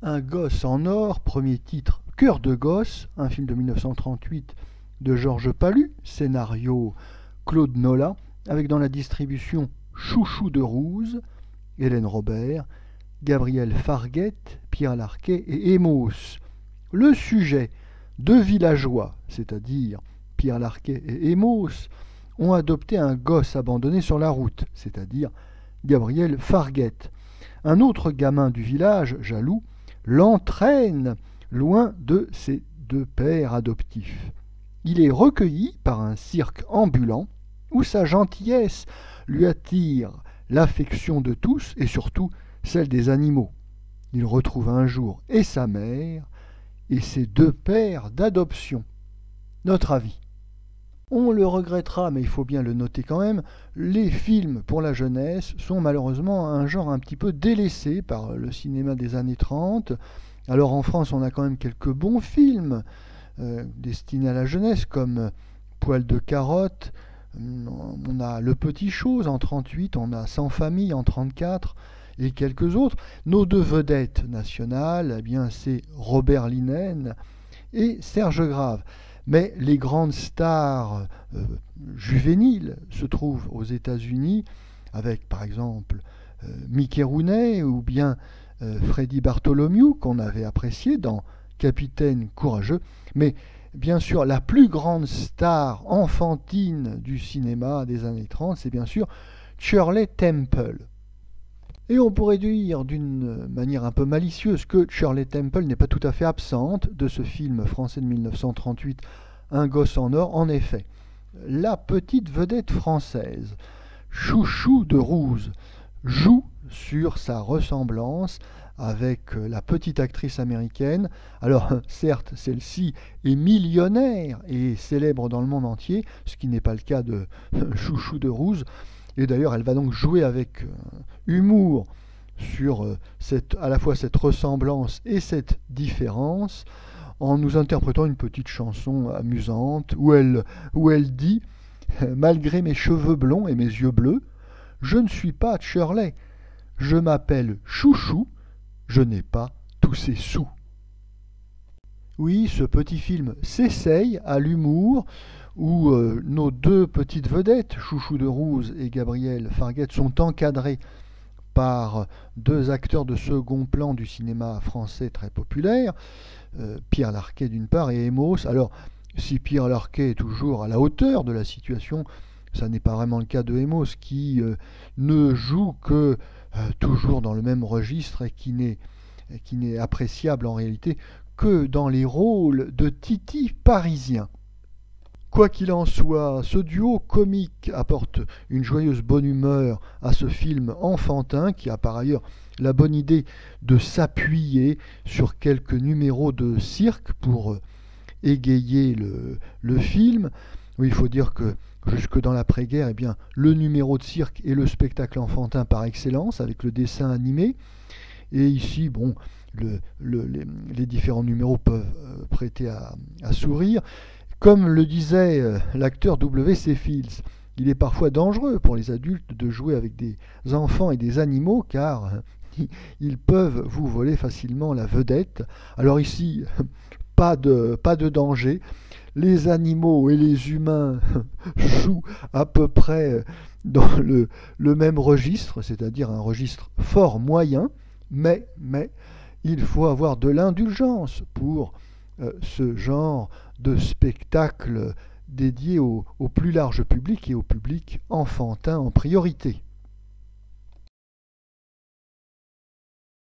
Un gosse en or, premier titre Cœur de gosse, un film de 1938 de Georges Palu, scénario Claude Nola, avec dans la distribution Chouchou de Rouze, Hélène Robert, Gabriel Farguette, Pierre Larquet et Emos. Le sujet, deux villageois, c'est-à-dire Pierre Larquet et Emos, ont adopté un gosse abandonné sur la route, c'est-à-dire Gabriel Farguette. Un autre gamin du village, jaloux, l'entraîne loin de ses deux pères adoptifs. Il est recueilli par un cirque ambulant où sa gentillesse lui attire l'affection de tous et surtout celle des animaux. Il retrouve un jour et sa mère et ses deux pères d'adoption. Notre avis. On le regrettera, mais il faut bien le noter quand même, les films pour la jeunesse sont malheureusement un genre un petit peu délaissé par le cinéma des années 30. Alors en France, on a quand même quelques bons films destinés à la jeunesse, comme Poil de carotte, on a Le Petit Chose en 38, on a Sans famille en 34, et quelques autres. Nos deux vedettes nationales, eh bien, c'est Robert Linen et Serge Grave. Mais les grandes stars juvéniles se trouvent aux États-Unis, avec par exemple Mickey Rooney ou bien Freddie Bartholomew, qu'on avait apprécié dans Capitaine Courageux. Mais bien sûr, la plus grande star enfantine du cinéma des années 30, c'est bien sûr Shirley Temple. Et on pourrait dire d'une manière un peu malicieuse que Shirley Temple n'est pas tout à fait absente de ce film français de 1938, Un gosse en or. En effet, la petite vedette française, Chouchou de Rouze, joue sur sa ressemblance avec la petite actrice américaine. Alors certes, celle-ci est millionnaire et célèbre dans le monde entier, ce qui n'est pas le cas de Chouchou de Rouze. Et d'ailleurs, elle va donc jouer avec humour sur à la fois cette ressemblance et cette différence, en nous interprétant une petite chanson amusante où elle dit « Malgré mes cheveux blonds et mes yeux bleus, je ne suis pas Shirley. Je m'appelle Chouchou, je n'ai pas tous ces sous. » Oui, ce petit film s'essaye à l'humour, où nos deux petites vedettes, Chouchou de Rouze et Gabriel Farguette, sont encadrées par deux acteurs de second plan du cinéma français très populaire, Pierre Larquet d'une part et Emos. Alors, si Pierre Larquet est toujours à la hauteur de la situation, ça n'est pas vraiment le cas de Emos, qui ne joue que toujours dans le même registre et qui n'est appréciable en réalité que dans les rôles de Titi parisien. Quoi qu'il en soit, ce duo comique apporte une joyeuse bonne humeur à ce film enfantin qui a par ailleurs la bonne idée de s'appuyer sur quelques numéros de cirque pour égayer le film. Oui, il faut dire que jusque dans l'après-guerre, eh bien, le numéro de cirque est le spectacle enfantin par excellence avec le dessin animé. Et ici, bon, les différents numéros peuvent prêter à sourire. Comme le disait l'acteur W.C. Fields, il est parfois dangereux pour les adultes de jouer avec des enfants et des animaux car ils peuvent vous voler facilement la vedette. Alors ici, pas de danger. Les animaux et les humains jouent à peu près dans le même registre, c'est-à-dire un registre fort moyen, mais il faut avoir de l'indulgence pour ce genre de spectacle dédié au plus large public et au public enfantin en priorité.